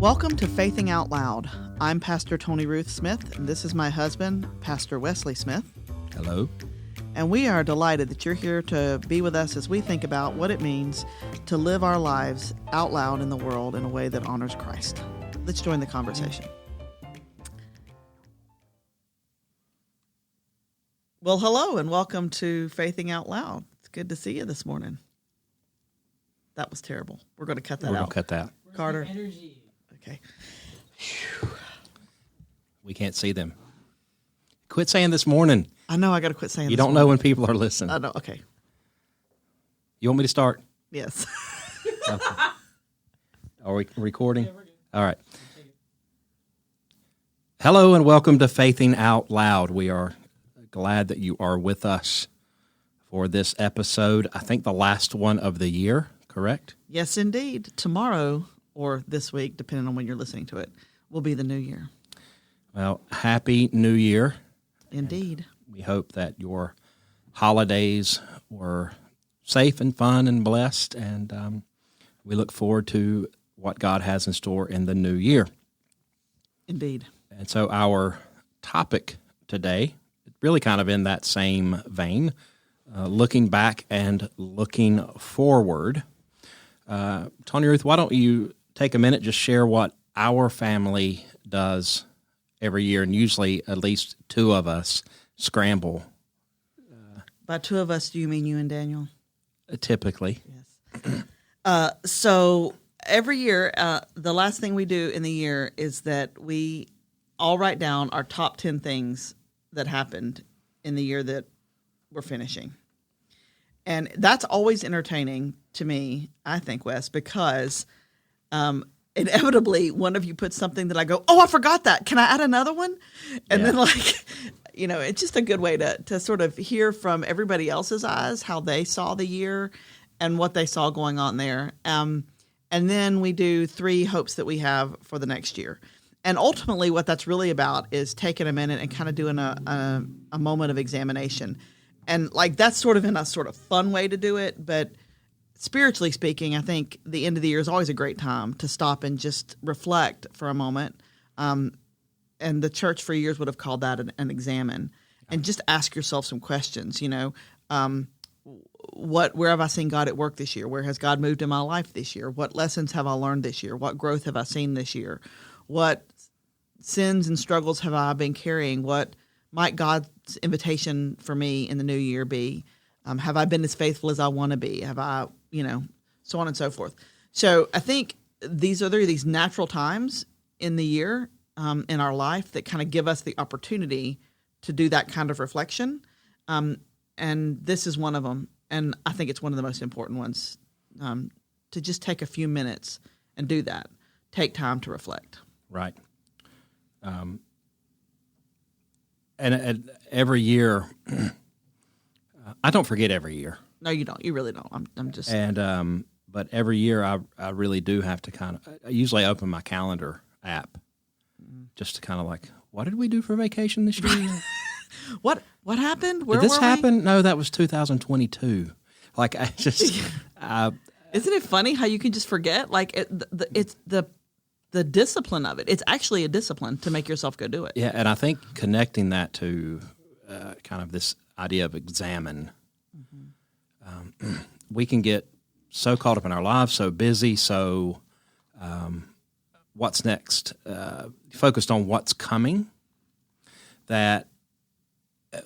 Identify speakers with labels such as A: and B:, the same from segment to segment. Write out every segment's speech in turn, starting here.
A: Welcome to Faithing Out Loud. I'm Pastor Tony Ruth Smith, and this is my husband, Pastor Wesley Smith.
B: Hello.
A: And we are delighted that you're here to be with us as we think about what it means to live our lives out loud in the world in a way that honors Christ. Let's join the conversation. Well, hello, and welcome to Faithing Out Loud. It's good to see you this morning. That was terrible. We're going to cut that out.
B: We're going to cut that.
A: Carter. Okay.
B: We can't see them. Quit saying this morning.
A: I know I got to quit saying
B: You
A: this
B: don't know when people are listening.
A: I know. Okay.
B: You want me to start?
A: Yes.
B: Okay. Are we recording?
C: Yeah, we're good.
B: All right. Hello and welcome to Faithing Out Loud. We are glad that you are with us for this episode. I think the last one of the year, correct?
A: Yes, indeed. Tomorrow or this week, depending on when you're listening to it, will be the new year.
B: Well, Happy New Year.
A: Indeed.
B: We hope that your holidays were safe and fun and blessed, and we look forward to what God has in store in the new year.
A: Indeed.
B: And so our topic today, really kind of in that same vein, looking back and looking forward. Tony Ruth, why don't you take a minute, just share what our family does every year, and usually at least two of us scramble.
A: By two of us, do you mean you and Daniel?
B: Typically.
A: Yes. So every year, the last thing we do in the year is that we all write down our top 10 things that happened in the year that we're finishing. And that's always entertaining to me, I think, Wes, because inevitably one of you puts something that I go, oh, I forgot that. Can I add another one? And then it's just a good way to sort of hear from everybody else's eyes how they saw the year and what they saw going on there. And then we do 3 hopes that we have for the next year. And ultimately what that's really about is taking a minute and kind of doing a moment of examination. And that's sort of in a sort of fun way to do it, but spiritually speaking, I think the end of the year is always a great time to stop and just reflect for a moment. And the church for years would have called that an examine. And just ask yourself some questions, where have I seen God at work this year? Where has God moved in my life this year? What lessons have I learned this year? What growth have I seen this year? What sins and struggles have I been carrying? What might God's invitation for me in the new year be? Have I been as faithful as I want to be? Have I, so on and so forth. So I think these are these natural times in the year in our life that kind of give us the opportunity to do that kind of reflection. And this is one of them. And I think it's one of the most important ones, to just take a few minutes and do that. Take time to reflect.
B: Right. And every year, I don't forget every year.
A: No, you don't. You really don't. I'm just.
B: And but every year, I really do have to I usually open my calendar app, just to kind of what did we do for vacation this year?
A: What happened? Where
B: did this
A: were we?
B: happen? No, that was 2022. I just.
A: Isn't it funny how you can just forget? It's the discipline of it. It's actually a discipline to make yourself go do it.
B: Yeah, and I think connecting that to kind of this idea of examine, we can get so caught up in our lives, so busy, so what's next, focused on what's coming, that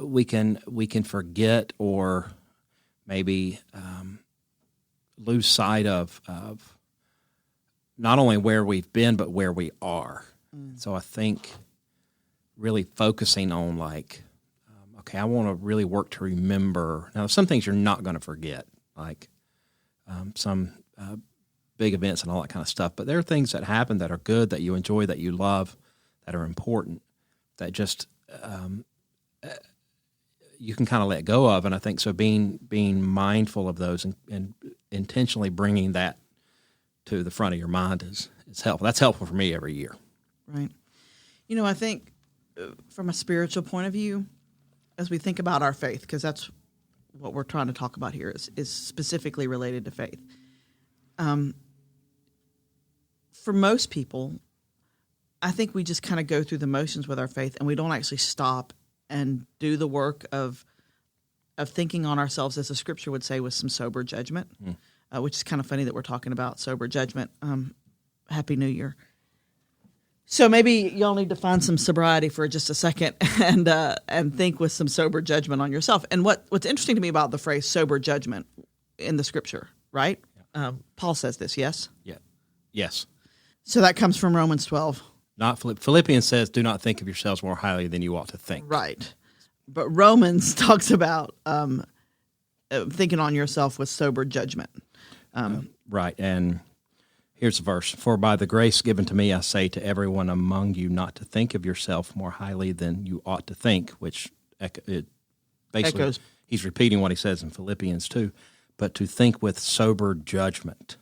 B: we can forget or maybe lose sight of not only where we've been, but where we are. So I think really focusing on okay, I want to really work to remember. Now, some things you're not going to forget, like some big events and all that kind of stuff. But there are things that happen that are good, that you enjoy, that you love, that are important, that just you can kind of let go of. And I think so being mindful of those and intentionally bringing that to the front of your mind is helpful. That's helpful for me every year.
A: Right. I think from a spiritual point of view, as we think about our faith, because that's what we're trying to talk about here is specifically related to faith. For most people, I think we just kind of go through the motions with our faith, and we don't actually stop and do the work of thinking on ourselves, as the scripture would say, with some sober judgment, which is kind of funny that we're talking about sober judgment. Happy New Year. So maybe y'all need to find some sobriety for just a second and think with some sober judgment on yourself. And what's interesting to me about the phrase sober judgment in the scripture, right? Paul says this, yes?
B: Yeah. Yes.
A: So that comes from Romans 12.
B: Not Philippians says, do not think of yourselves more highly than you ought to think.
A: Right. But Romans talks about thinking on yourself with sober judgment.
B: Right. And here's the verse. For by the grace given to me, I say to everyone among you not to think of yourself more highly than you ought to think, which it basically
A: Echoes.
B: he's repeating what he says in Philippians 2, but to think with sober judgment.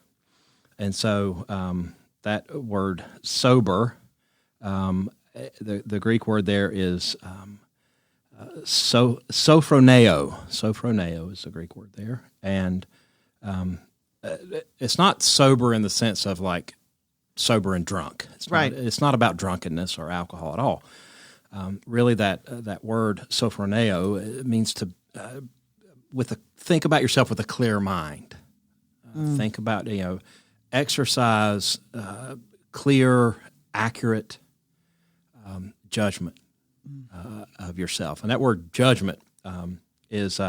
B: And so that word sober, the Greek word there is sophroneo. Sophroneo is the Greek word there. And it's not sober in the sense of like sober and drunk. It's not about drunkenness or alcohol at all. Really, that word sophroneo, it means to think about yourself with a clear mind. Think about exercise clear, accurate judgment of yourself. And that word judgment is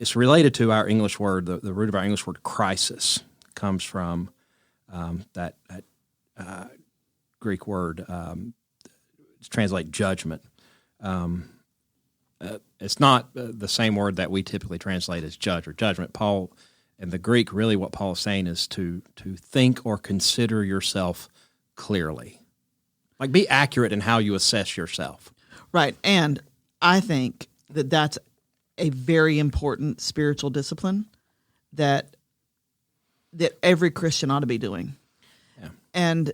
B: it's related to our English word. The root of our English word crisis comes from that Greek word. It's translate judgment. It's not the same word that we typically translate as judge or judgment. Paul, in the Greek, really what Paul is saying is to think or consider yourself clearly. Like, be accurate in how you assess yourself.
A: Right. And I think that that's a very important spiritual discipline that every Christian ought to be doing.
B: Yeah.
A: And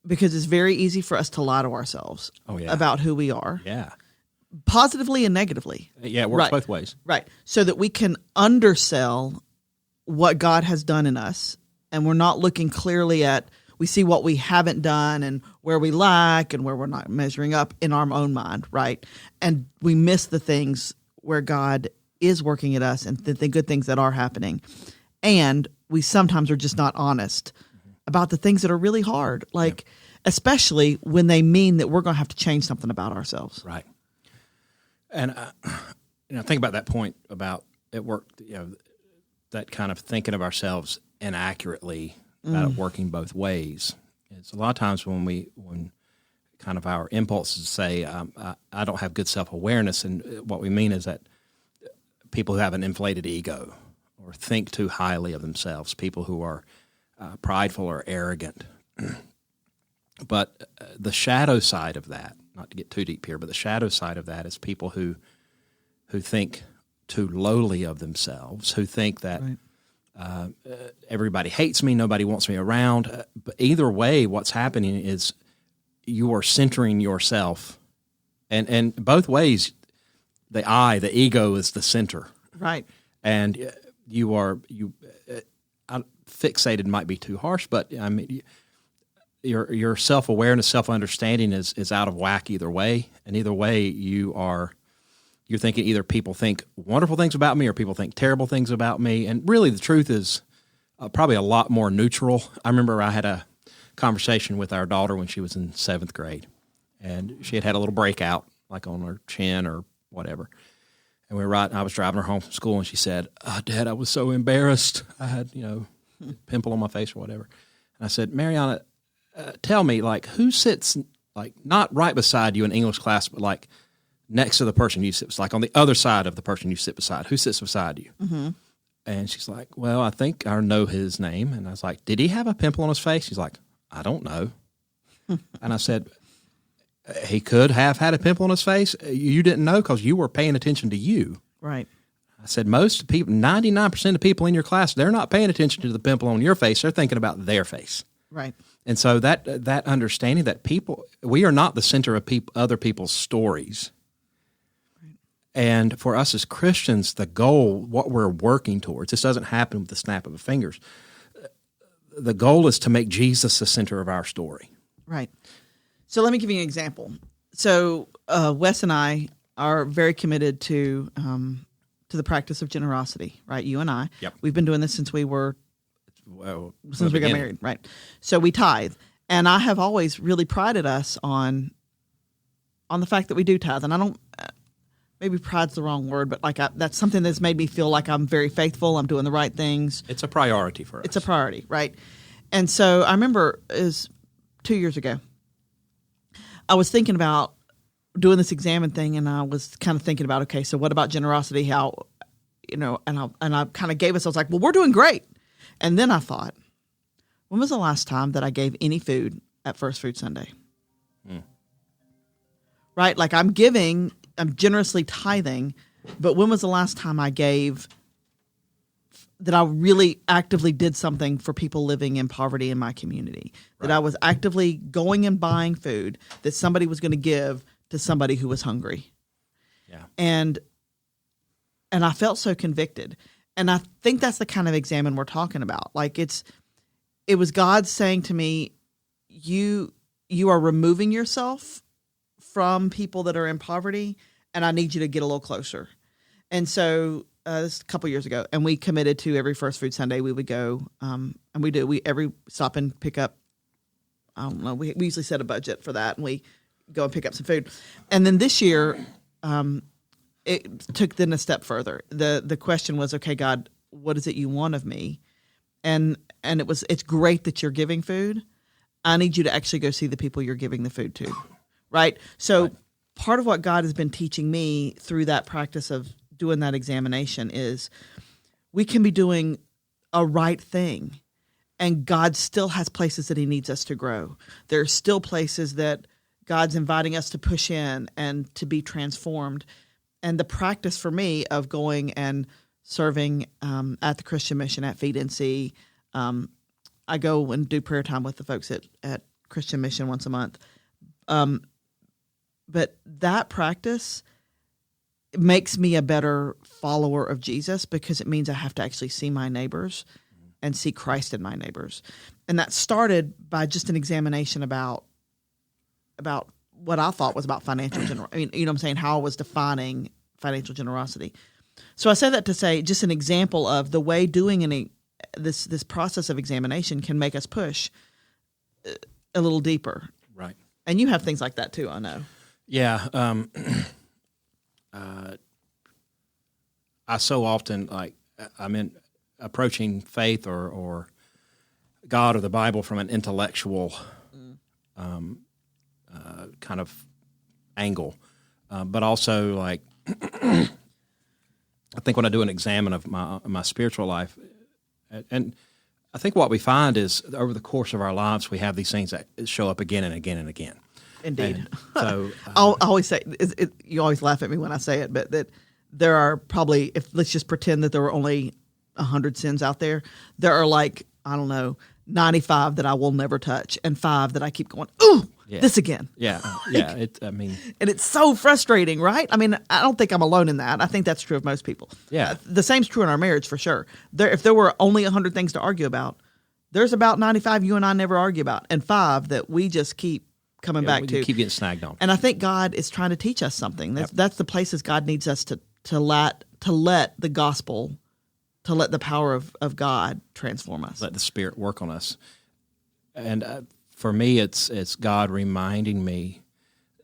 A: because it's very easy for us to lie to ourselves about who we are.
B: Yeah.
A: Positively and negatively.
B: Yeah, it works both ways.
A: Right. So that we can undersell what God has done in us, and we're not looking clearly at, we see what we haven't done and where we lack and where we're not measuring up in our own mind, right? And we miss the things where God is working at us and the good things that are happening. And we sometimes are just not honest about the things that are really hard, like especially when they mean that we're going to have to change something about ourselves.
B: Right. And think about that point about at work, that kind of thinking of ourselves inaccurately about it working both ways. It's a lot of times when kind of our impulses say, I don't have good self-awareness, and what we mean is that people who have an inflated ego or think too highly of themselves, people who are prideful or arrogant. But the shadow side of that, not to get too deep here, but the shadow side of that is people who think too lowly of themselves, who think that everybody hates me, nobody wants me around. But either way, what's happening is you are centering yourself. And both ways, the ego is the center.
A: Right.
B: And fixated might be too harsh, but I mean, your self-awareness, self-understanding is out of whack either way. And either way, you're thinking either people think wonderful things about me or people think terrible things about me. And really the truth is probably a lot more neutral. I remember I had a conversation with our daughter when she was in 7th grade, and she had a little breakout, like on her chin or whatever. And I was driving her home from school, and she said, Dad, I was so embarrassed. I had, a pimple on my face or whatever. And I said, Mariana, tell me, like, who sits, like, not right beside you in English class, but like next to the person you sit, like on the other side of the person you sit beside? Who sits beside you? Mm-hmm. And she's like, well, I think I know his name. And I was like, did he have a pimple on his face? She's like, I don't know. And I said, he could have had a pimple on his face. You didn't know because you were paying attention to you.
A: Right.
B: I said, most people, 99% of people in your class, they're not paying attention to the pimple on your face. They're thinking about their face.
A: Right.
B: And so that understanding that we are not the center of other people's stories. Right. And for us as Christians, the goal, what we're working towards, this doesn't happen with the snap of the fingers. the goal is to make Jesus the center of our story.
A: Right. So let me give you an example. So Wes and I are very committed to the practice of generosity, right? You and I.
B: Yep.
A: We've been doing this since we got
B: Beginning.
A: married, right? So we tithe, and I have always really prided us on the fact that we do tithe. And I don't. Maybe pride's the wrong word, but that's something that's made me feel like I'm very faithful. I'm doing the right things.
B: It's a priority for us.
A: It's a priority, right? And so I remember it was 2 years ago. I was thinking about doing this examine thing, and I was kind of thinking about, okay, so what about generosity? How, and I kind of gave us. I was like, well, we're doing great. And then I thought, when was the last time that I gave any food at First Food Sunday? Right, like I'm generously tithing, but when was the last time I gave that I really actively did something for people living in poverty in my community? That I was actively going and buying food that somebody was going to give to somebody who was hungry.
B: Yeah.
A: And I felt so convicted. And I think that's the kind of examine we're talking about. Like it was God saying to me, you are removing yourself from people that are in poverty, and I need you to get a little closer. And so this is a couple years ago, and we committed to every First Food Sunday we would go, and we do. We every stop and pick up. I don't know. We usually set a budget for that, and we go and pick up some food. And then this year, it took then a step further. The question was, okay, God, what is it you want of me? And it's great that you're giving food. I need you to actually go see the people you're giving the food to. Right? So part of what God has been teaching me through that practice of doing that examination is we can be doing a right thing, and God still has places that he needs us to grow. There are still places that God's inviting us to push in and to be transformed. And the practice for me of going and serving at the Christian Mission at Feed NC, I go and do prayer time with the folks at Christian Mission once a month. But that practice makes me a better follower of Jesus, because it means I have to actually see my neighbors and see Christ in my neighbors. And that started by just an examination about what I thought was about financial generosity. I mean, you know what I'm saying? How I was defining financial generosity. So I say that to say just an example of the way doing this process of examination can make us push a little deeper.
B: Right.
A: And you have things like that too, I know.
B: Yeah. I so often I'm approaching faith or God or the Bible from an intellectual kind of angle, but also I think when I do an examine of my spiritual life, and I think what we find is over the course of our lives we have these things that show up again and again and again.
A: Indeed.
B: And so
A: I always say, you always laugh at me when I say it, but that there are probably, let's just pretend that there were only 100 sins out there. There are 95 that I will never touch, and 5 that I keep going, ooh, this again.
B: Yeah,
A: and it's so frustrating, right? I mean, I don't think I'm alone in that. I think that's true of most people.
B: Yeah.
A: The same's true in our marriage for sure. If there were only 100 things to argue about, there's about 95 you and I never argue about, and 5 that we just keep coming back to.
B: Keep getting snagged on.
A: And I think God is trying to teach us something. That's the places God needs us to let the gospel, to let the power of God transform us.
B: Let the Spirit work on us. And for me, it's God reminding me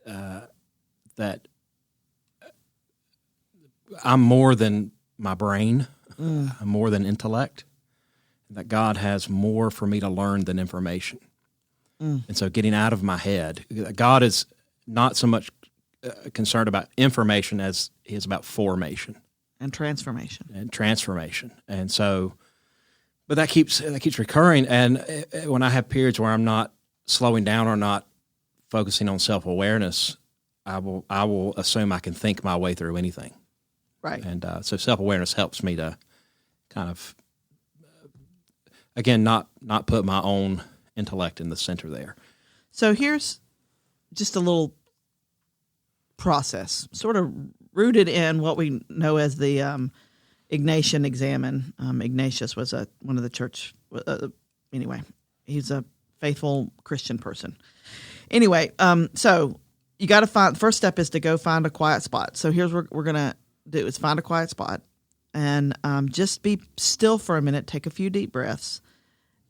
B: that I'm more than my brain. I'm more than intellect. That God has more for me to learn than information. And so getting out of my head, God is not so much concerned about information as he is about formation
A: and transformation.
B: And so, but that keeps recurring. And when I have periods where I'm not slowing down or not focusing on self-awareness, I will assume I can think my way through anything.
A: Right.
B: And so self-awareness helps me to kind of, again, not put my own intellect in the center there.
A: So here's just a little process, sort of rooted in what we know as the Ignatian examine. Ignatius was one of the church, anyway, he's a faithful Christian person. Anyway, so you got to find, first step is to go find a quiet spot. So here's what we're going to do is find a quiet spot and just be still for a minute, take a few deep breaths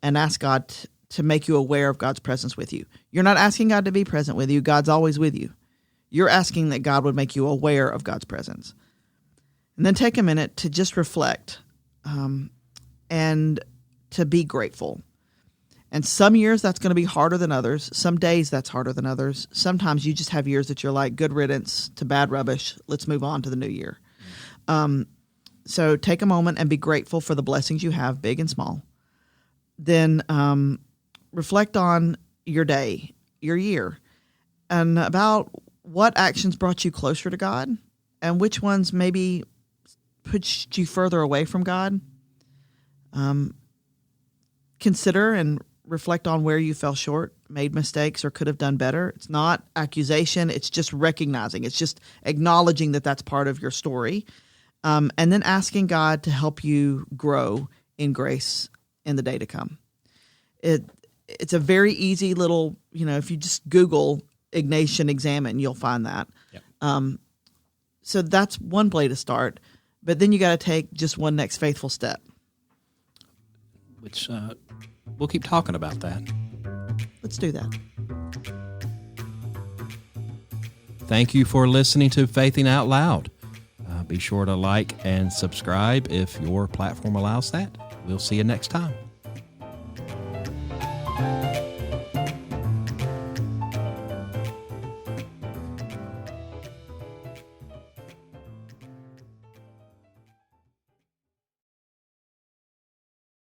A: and ask God to make you aware of God's presence with you. You're not asking God to be present with you. God's always with you. You're asking that God would make you aware of God's presence. And then take a minute to just reflect and to be grateful. And some years that's going to be harder than others. Some days that's harder than others. Sometimes you just have years that you're like, good riddance to bad rubbish. Let's move on to the new year. So take a moment and be grateful for the blessings you have, big and small. Then reflect on your day, your year, and about what actions brought you closer to God and which ones maybe pushed you further away from God. Consider and reflect on where you fell short, made mistakes, or could have done better. It's not accusation. It's just recognizing. It's just acknowledging that that's part of your story. And then asking God to help you grow in grace in the day to come. It's a very easy little, if you just Google Ignatian Examine, you'll find that. Yep. So that's one way to start. But then you got to take just one next faithful step.
B: Which we'll keep talking about that.
A: Let's do that.
B: Thank you for listening to Faithing Out Loud. Be sure to like and subscribe if your platform allows that. We'll see you next time.